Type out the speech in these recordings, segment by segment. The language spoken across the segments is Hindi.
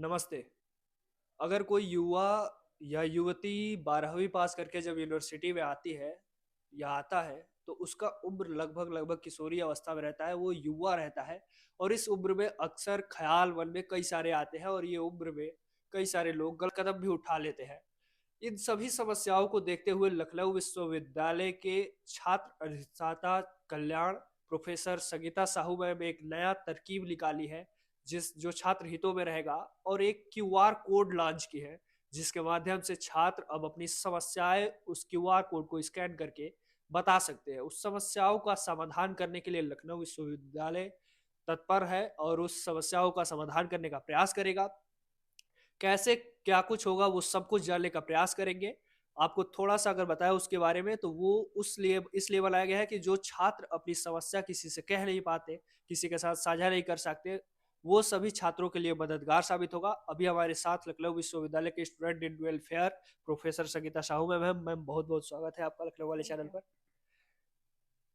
नमस्ते। अगर कोई युवा या युवती 12वीं पास करके जब यूनिवर्सिटी में आती है या आता है, तो उसका उम्र लगभग किशोरी अवस्था में रहता है, वो युवा रहता है और इस उम्र में अक्सर ख़्याल मन में कई सारे आते हैं और ये उम्र में कई सारे लोग गलत कदम भी उठा लेते हैं। इन सभी समस्याओं को देखते हुए लखनऊ विश्वविद्यालय के छात्र अधिष्ठाता कल्याण प्रोफेसर संगीता साहू मैम एक नया तरकीब निकाली है जिस जो छात्र हितों में रहेगा और एक क्यूआर कोड लॉन्च की है जिसके माध्यम से छात्र अब अपनी समस्याएं उस क्यूआर कोड को स्कैन करके बता सकते हैं। उस समस्याओं का समाधान करने के लिए लखनऊ विश्वविद्यालय तत्पर है और उस समस्याओं का समाधान करने का प्रयास करेगा। कैसे क्या कुछ होगा वो सब कुछ जानने का प्रयास करेंगे। आपको थोड़ा-सा अगर बताएँ उसके बारे में तो वो उस लिए इसलिए बनाया गया है कि जो छात्र अपनी समस्या किसी से कह नहीं पाते, किसी के साथ साझा नहीं कर सकते, वो सभी छात्रों के लिए मददगार साबित होगा। अभी हमारे साथ लखनऊ विश्वविद्यालय के student in welfare professor Sangeeta Sahu ma'am हैं। मैम बहुत-बहुत स्वागत है आपका लखनऊ वाले चैनल थैंक यू। पर।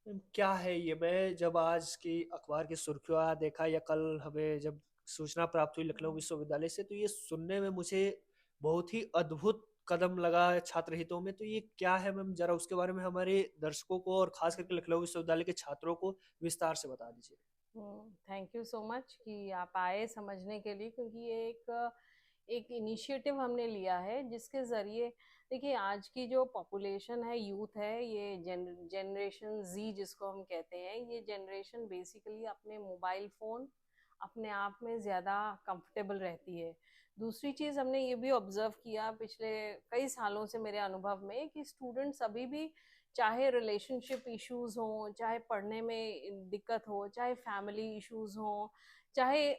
मैम क्या है ये? मैं जब आज की अखबार की सुर्खियाँ देखा या कल हमें जब सूचना प्राप्त हुई लखनऊ विश्वविद्यालय से तो ये सुनने में मुझे बहुत ही अद्भुत कदम लगा है छात्र हितों में। तो ये क्या है मैम, ज़रा उसके बारे में हमारे दर्शकों को और खास करके लखनऊ विश्वविद्यालय के छात्रों को विस्तार से बता दीजिए। थैंक यू सो मच कि आप आए समझने के लिए, क्योंकि ये एक इनिशिएटिव हमने लिया है जिसके ज़रिए देखिए आज की जो पॉपुलेशन है, यूथ है, ये जनरेशन जी जिसको हम कहते हैं, ये जनरेशन बेसिकली अपने मोबाइल फ़ोन अपने आप में ज़्यादा कंफर्टेबल रहती है। दूसरी चीज़ हमने ये भी ऑब्ज़र्व किया पिछले कई सालों से मेरे अनुभव में कि स्टूडेंट्स अभी भी, चाहे रिलेशनशिप इश्यूज हों, चाहे पढ़ने में दिक्कत हो, चाहे फैमिली इश्यूज हों, चाहे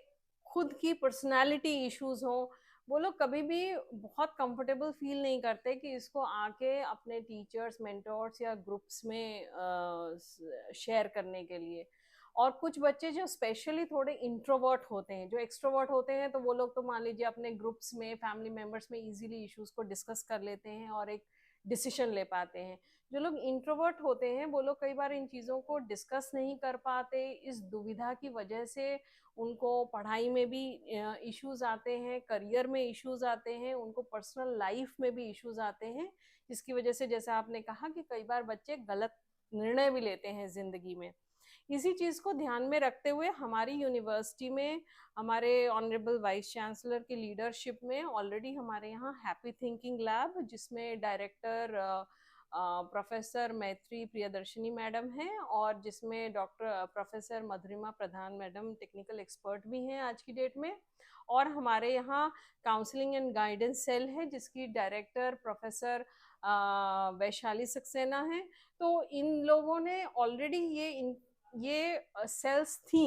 खुद की पर्सनालिटी इश्यूज हों, वो लोग कभी भी बहुत कंफर्टेबल फील नहीं करते कि इसको आके अपने टीचर्स, मेंटोर्स या ग्रुप्स में शेयर करने के लिए। और कुछ बच्चे जो स्पेशली थोड़े इंट्रोवर्ट होते हैं, जो एक्सट्रोवर्ट होते हैं, तो वो लोग तो मान लीजिए अपने ग्रुप्स में, फैमिली मेंबर्स में इजीली इश्यूज को डिस्कस कर लेते हैं और एक डिसीजन ले पाते हैं। जो लोग इंट्रोवर्ट होते हैं वो लोग कई बार इन चीज़ों को डिस्कस नहीं कर पाते, इस दुविधा की वजह से उनको पढ़ाई में भी इश्यूज आते हैं, करियर में इश्यूज आते हैं, उनको पर्सनल लाइफ में भी इश्यूज आते हैं, जिसकी वजह से जैसा आपने कहा कि कई बार बच्चे गलत निर्णय भी लेते हैं जिंदगी में। इसी चीज़ को ध्यान में रखते हुए हमारी यूनिवर्सिटी में, हमारे ऑनरेबल वाइस चांसलर की लीडरशिप में ऑलरेडी हमारे यहाँ हैप्पी थिंकिंग लैब, जिसमें डायरेक्टर प्रोफेसर मैत्री प्रियदर्शनी मैडम हैं और जिसमें डॉक्टर प्रोफेसर मधुरिमा प्रधान मैडम टेक्निकल एक्सपर्ट भी हैं आज की डेट में, और हमारे यहाँ काउंसलिंग एंड गाइडेंस सेल है जिसकी डायरेक्टर प्रोफेसर वैशाली सक्सेना है। तो इन लोगों ने ऑलरेडी ये सेल्स थी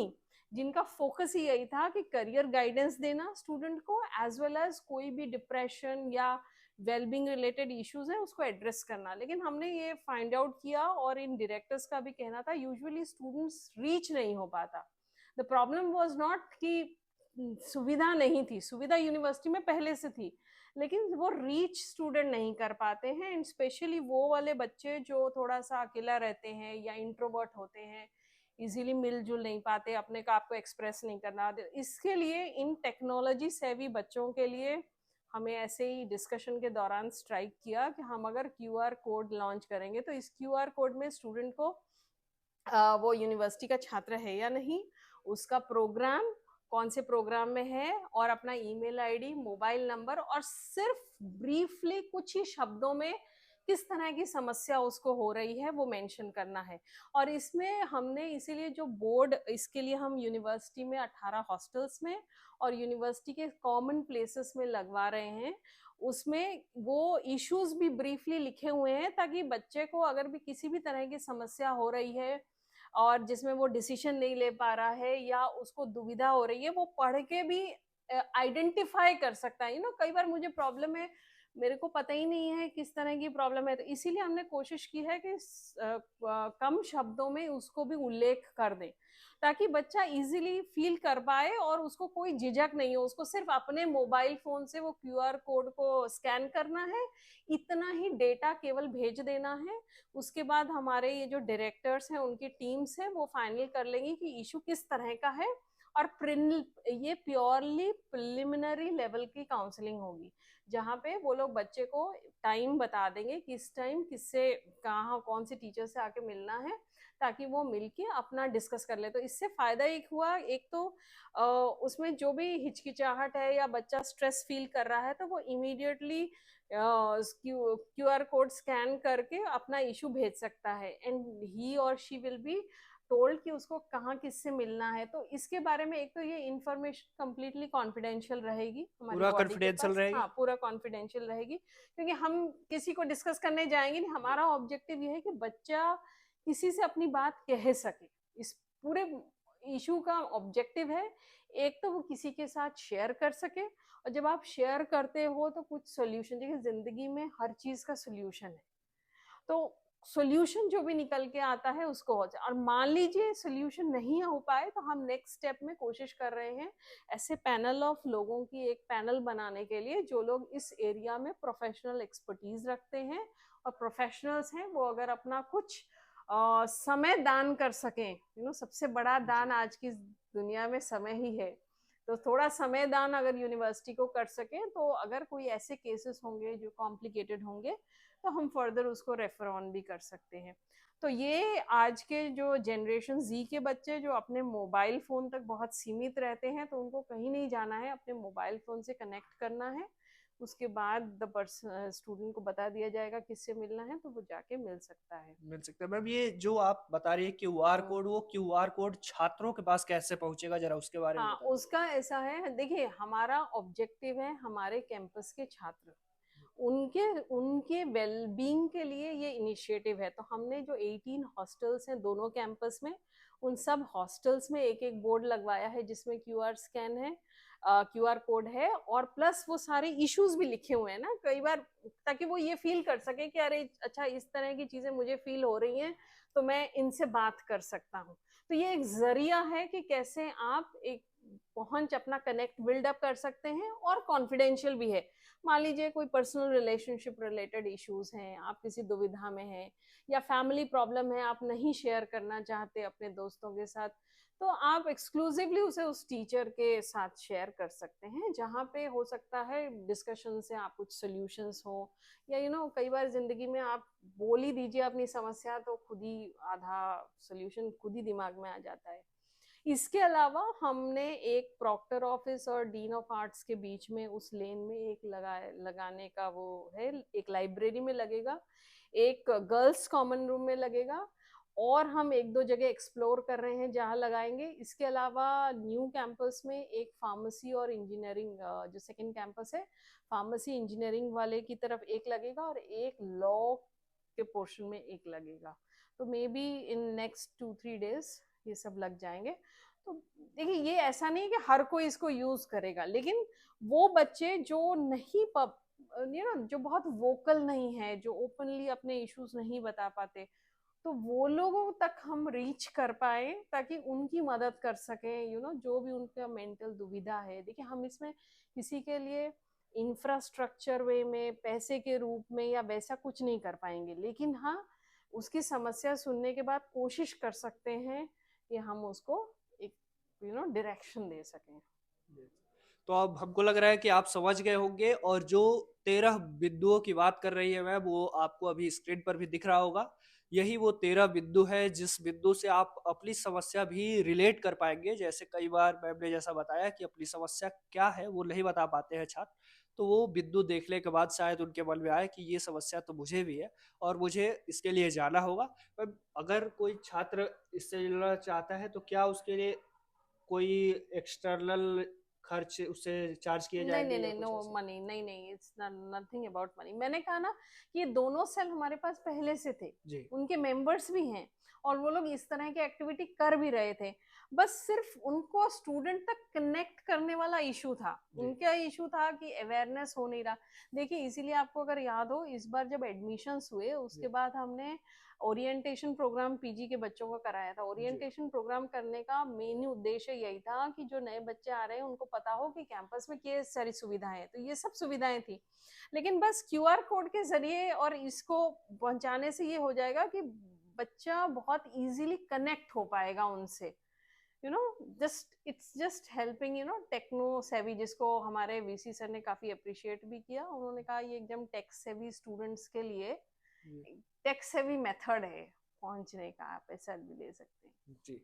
जिनका फोकस ही यही था कि करियर गाइडेंस देना स्टूडेंट को, एज वेल एज कोई भी डिप्रेशन या वेलबींग रिलेटेड इश्यूज है उसको एड्रेस करना। लेकिन हमने ये फाइंड आउट किया और इन डायरेक्टर्स का भी कहना था यूजुअली स्टूडेंट्स रीच नहीं हो पाता। द प्रॉब्लम वाज नॉट कि सुविधा नहीं थी, सुविधा यूनिवर्सिटी में पहले से थी, लेकिन वो रीच स्टूडेंट नहीं कर पाते हैं, एंड स्पेशली वो वाले बच्चे जो थोड़ा सा अकेला रहते हैं या इंट्रोवर्ट होते हैं, इजीली मिलजुल नहीं पाते, अपने आप को एक्सप्रेस नहीं करना। इसके लिए इन टेक्नोलॉजी सेवी बच्चों के लिए हमें ऐसे ही डिस्कशन के दौरान स्ट्राइक किया कि हम अगर क्यूआर कोड लॉन्च करेंगे तो इस क्यूआर कोड में स्टूडेंट को वो यूनिवर्सिटी का छात्र है या नहीं, उसका प्रोग्राम कौन से प्रोग्राम में है, और अपना ईमेल आईडी, मोबाइल नंबर, और सिर्फ ब्रीफली कुछ ही शब्दों में किस तरह की समस्या उसको हो रही है वो मेंशन करना है। और इसमें हमने इसीलिए जो बोर्ड, इसके लिए हम यूनिवर्सिटी में 18 हॉस्टल्स में और यूनिवर्सिटी के कॉमन प्लेसेस में लगवा रहे हैं, उसमें वो इश्यूज भी ब्रीफली लिखे हुए हैं ताकि बच्चे को अगर भी किसी भी तरह की समस्या हो रही है और जिसमें वो डिसीजन नहीं ले पा रहा है या उसको दुविधा हो रही है, वो पढ़ के भी आइडेंटिफाई कर सकता है। कई बार मुझे प्रॉब्लम है, मेरे को पता ही नहीं है किस तरह की प्रॉब्लम है, तो इसीलिए हमने कोशिश की है कि कम शब्दों में उसको भी उल्लेख कर दें ताकि बच्चा इजीली फील कर पाए और उसको कोई झिझक नहीं हो। उसको सिर्फ अपने मोबाइल फोन से वो क्यूआर कोड को स्कैन करना है, इतना ही डेटा केवल भेज देना है। उसके बाद हमारे ये जो डायरेक्टर्स हैं, उनकी टीम्स हैं, वो फाइनल कर लेंगी कि इशू किस तरह का है और ये प्योरली प्रिलिमिनरी लेवल की काउंसलिंग होगी, जहाँ पे वो लोग बच्चे को टाइम बता देंगे, किस टाइम किससे कहाँ कौन से टीचर से आके मिलना है, ताकि वो मिलके अपना डिस्कस कर ले। तो इससे फायदा एक हुआ, एक तो उसमें जो भी हिचकिचाहट है या बच्चा स्ट्रेस फील कर रहा है, तो वो इमीडिएटली QR कोड स्कैन करके अपना इशू भेज सकता है, एंड ही और शी विल बी टोल्ड कि उसको कहाँ किससे मिलना है। तो इसके बारे में एक तो ये इंफॉर्मेशन कंप्लीटली कॉन्फिडेंशियल रहेगी हमारी पूरा बॉडी के कॉन्फिडेंशियल पास, रहेगी। हाँ पूरा कॉन्फिडेंशियल रहेगी, क्योंकि हम किसी को डिस्कस करने जाएंगे नहीं। हमारा ऑब्जेक्टिव ये है कि बच्चा किसी से अपनी बात कह सके। इस पूरे इशू का ऑब्जेक्टिव है एक तो वो किसी के साथ शेयर कर सके, और जब आप शेयर करते हो तो कुछ सोल्यूशन, देखिए जिंदगी में हर चीज का सोल्यूशन है, तो सोल्यूशन जो भी निकल के आता है उसको हो जाए। और मान लीजिए सोल्यूशन नहीं हो पाए, तो हम नेक्स्ट स्टेप में कोशिश कर रहे हैं ऐसे पैनल ऑफ लोगों की एक पैनल बनाने के लिए, जो लोग इस एरिया में प्रोफेशनल एक्सपर्टीज रखते हैं और प्रोफेशनल्स हैं, वो अगर अपना कुछ समय दान कर सकें, सबसे बड़ा दान आज की दुनिया में समय ही है, तो थोड़ा समय दान अगर यूनिवर्सिटी को कर सकें, तो अगर कोई ऐसे केसेस होंगे जो कॉम्प्लिकेटेड होंगे, तो हम फर्दर उसको रेफर ऑन भी कर सकते हैं। तो ये आज के जो जनरेशन जी के बच्चे जो अपने मोबाइल फ़ोन तक बहुत सीमित रहते हैं, तो उनको कहीं नहीं जाना है, अपने मोबाइल फ़ोन से कनेक्ट करना है, उसके बाद स्टूडेंट को बता दिया जाएगा किससे मिलना है, तो वो जाके मिल सकता है। मिल सकता है। मैम ये जो आप बता रही है QR कोड, वो QR कोड छात्रों के पास कैसे पहुंचेगा, जरा उसके बारे में हाँ, बताएं। उसका ऐसा है, देखिए हमारा ऑब्जेक्टिव है हमारे कैंपस के छात्र, उनके उनके वेलबींग के लिए ये इनिशिएटिव है। तो हमने जो 18 हॉस्टल्स हैं दोनों कैंपस में, उन सब हॉस्टल्स में एक एक बोर्ड लगवाया है जिसमें QR स्कैन है, QR कोड है, और प्लस वो सारे इश्यूज भी लिखे हुए हैं ना कई बार, ताकि वो ये फील कर सके कि अरे अच्छा इस तरह की चीजें मुझे फील हो रही हैं, तो मैं इनसे बात कर सकता हूँ। तो ये एक जरिया है कि कैसे आप एक पहुंच अपना कनेक्ट बिल्डअप कर सकते हैं, और कॉन्फिडेंशियल भी है। मान लीजिए कोई पर्सनल रिलेशनशिप रिलेटेड इश्यूज हैं, आप किसी दुविधा में हैं, या फैमिली प्रॉब्लम है, आप नहीं शेयर करना चाहते अपने दोस्तों के साथ, तो आप एक्सक्लूसिवली उसे उस टीचर के साथ शेयर कर सकते हैं, जहाँ पे हो सकता है डिस्कशन से आप कुछ सोल्यूशंस हो, या कई बार जिंदगी में आप बोल ही दीजिए अपनी समस्या, तो खुद ही आधा सोल्यूशन खुद ही दिमाग में आ जाता है। इसके अलावा हमने एक प्रॉक्टर ऑफिस और डीन ऑफ आर्ट्स के बीच में उस लेन में एक लगाने का वो है, एक लाइब्रेरी में लगेगा, एक गर्ल्स कॉमन रूम में लगेगा, और हम एक दो जगह एक्सप्लोर कर रहे हैं जहाँ लगाएंगे। इसके अलावा न्यू कैंपस में एक फार्मेसी और इंजीनियरिंग, जो सेकंड कैंपस है, फार्मेसी इंजीनियरिंग वाले की तरफ एक लगेगा, और एक लॉ के पोर्शन में एक लगेगा। तो may be in next 2-3 days ये सब लग जाएंगे। तो देखिए ये ऐसा नहीं है कि हर कोई इसको यूज करेगा, लेकिन वो बच्चे जो नहीं जो बहुत वोकल नहीं है, जो ओपनली अपने इश्यूज नहीं बता पाते, तो वो लोगों तक हम रीच कर पाए, ताकि उनकी मदद कर सके, जो भी उनका मेंटल दुविधा है। देखिए हम इसमें किसी के लिए इंफ्रास्ट्रक्चर वे में, पैसे के रूप में या वैसा कुछ नहीं कर पाएंगे, लेकिन हाँ उसकी समस्या सुनने के बाद कोशिश कर सकते हैं कि हम उसको एक डायरेक्शन दे सकें। तो अब हमको लग रहा है कि आप समझ गए होंगे, और जो 13 बिंदुओं की बात कर रही है मैम, वो आपको अभी स्क्रीन पर भी दिख रहा होगा। यही वो 13 बिंदु है जिस बिंदु से आप अपनी समस्या भी रिलेट कर पाएंगे। जैसे कई बार मैम ने जैसा बताया कि अपनी समस्या क्या है वो नहीं बता पाते हैं छात्र, तो वो बिंदु देखने के बाद शायद उनके मन में आए कि ये समस्या तो मुझे भी है और मुझे इसके लिए जाना होगा। मैम अगर कोई छात्र इससे जुड़ना चाहता है तो क्या उसके लिए कोई एक्सटर्नल खर्च उससे चार्ज किए नहीं जाएंगे नहीं या नहीं, नो कुछ ऐसे? मनी, नहीं नहीं, इट्स नथिंग अबाउट मनी। मैंने कहा ना कि ये दोनों सेल हमारे पास पहले से थे, जी। उनके मेंबर्स भी हैं, और वो लोग इस तरह की एक्टिविटी कर भी रहे थे, बस सिर्फ उनको स्टूडेंट तक कनेक्ट करने वाला इशू था। जी। उनका इशू था कि अवेयरनेस हो नहीं रहा। देखिए इसीलिए आपको अगर याद हो, इस बार जब एडमिशन्स हुए उसके जी। बाद हमने ओरिएंटेशन प्रोग्राम पीजी के बच्चों को कराया था। जी। ओरिएंटेशन प्रोग्राम करने का मेन उद्देश्य यही था कि जो नए बच्चे आ रहे हैं उनको पता हो कि कैंपस में क्या सारी सुविधाएं हैं। तो ये सब सुविधाएं थी, लेकिन बस QR कोड के जरिए और इसको पहुंचाने से ये हो जाएगा कि बच्चा बहुत इजीली कनेक्ट हो पाएगा उनसे, you know just it's just helping techno savvy, जिसको हमारे वीसी सर ने काफी अप्रिशिएट भी किया। उन्होंने कहा ये एकदम टेक सेवी स्टूडेंट्स के लिए जी। टेक सेवी मेथड है पहुंचने का, आप ऐसा भी ले सकते हैं। जी।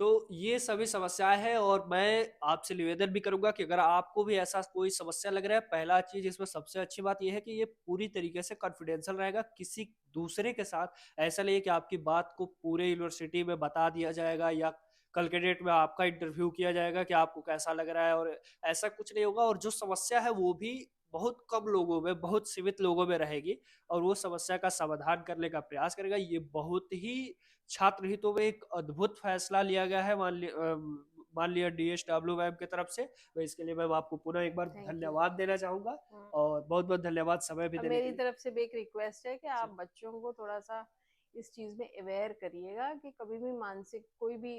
तो ये सभी समस्याएं हैं और मैं आपसे निवेदन भी करूंगा कि अगर आपको भी ऐसा कोई समस्या लग रहा है, पहला चीज इसमें सबसे अच्छी बात यह है कि ये पूरी तरीके से कॉन्फिडेंशियल रहेगा, किसी दूसरे के साथ ऐसा नहीं है कि आपकी बात को पूरे यूनिवर्सिटी में बता दिया जाएगा या कल के डेट में आपका इंटरव्यू किया जाएगा कि आपको कैसा लग रहा है, और ऐसा कुछ नहीं होगा। और जो समस्या है वो भी बहुत कम लोगों में, बहुत सीमित लोगों में रहेगी और वो समस्या का समाधान करने का प्रयास करेगा। ये बहुत ही छात्र हितों में एक अद्भुत फैसला लिया गया है, मान लिया डीएसडब्ल्यू मैम की तरफ से। मैं इसके लिए मैम आपको पुनः एक बार थैंक यू। धन्यवाद देना चाहूंगा और बहुत बहुत धन्यवाद समय भी अब देने के मेरी लिए। तरफ से भी एक रिक्वेस्ट है कि जी। आप बच्चों को थोड़ा सा इस चीज में अवेयर करिएगा कि कभी भी मानसिक कोई भी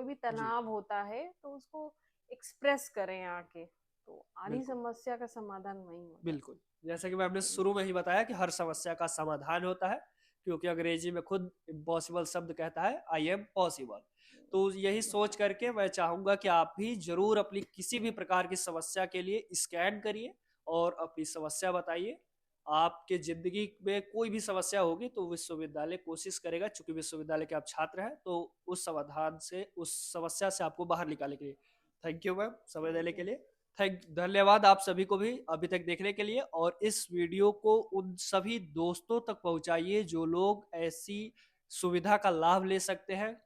जी तनाव होता है तो उसको एक्सप्रेस करें आके, तो आधी बिल्कुल समस्या का समाधान वहीं हो जाता बिल्कुल। जैसा कि मैंने है। शुरू में ही बताया कि हर समस्या का समाधान होता है, क्योंकि अंग्रेजी में खुद इम्पॉसिबल शब्द कहता है आई एम पॉसिबल। तो यही सोच करके मैं चाहूंगा कि आप भी जरूर अपनी किसी भी प्रकार की समस्या के लिए स्कैन करिए और अपनी समस्या बताइए। आपके जिंदगी में कोई भी समस्या होगी तो विश्वविद्यालय कोशिश करेगा, चूंकि विश्वविद्यालय के आप छात्र हैं, तो उस समाधान से, उस समस्या से आपको बाहर निकालने के लिए। थैंक यू मैम समय थैंक देने के यू। लिए। धन्यवाद आप सभी को भी अभी तक देखने के लिए, और इस वीडियो को उन सभी दोस्तों तक पहुंचाइए जो लोग ऐसी सुविधा का लाभ ले सकते हैं।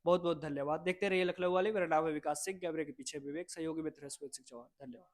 बहुत बहुत धन्यवाद। देखते रहिए लखनऊ वाले। मेरा नाम है विकास सिंह, कैमरे के पीछे विवेक, सहयोगी मित्र सुमित सिंह चौहान। धन्यवाद।